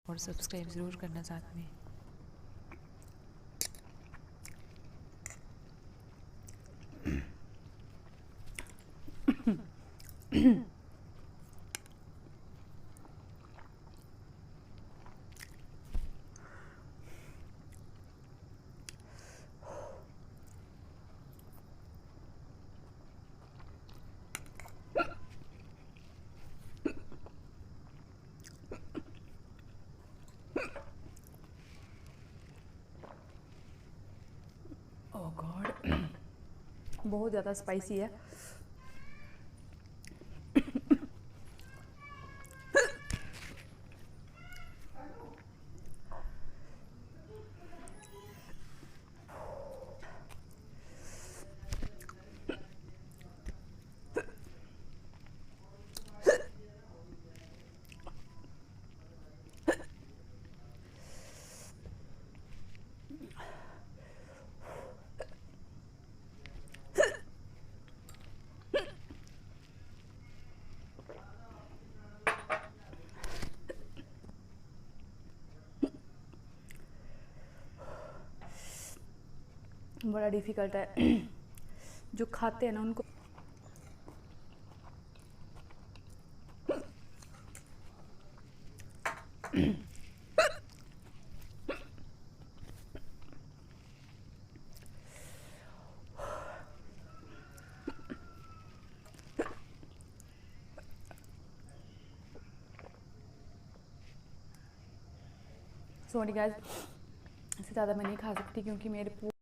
और सब्सक्राइब ज़रूर करना साथ में। ओह गॉड, बहुत ज़्यादा स्पाइसी है। बड़ा डिफ़िकल्ट है। जो खाते हैं ना उनको सॉरी गाइस, इससे ज़्यादा मैं नहीं खा सकती क्योंकि मेरे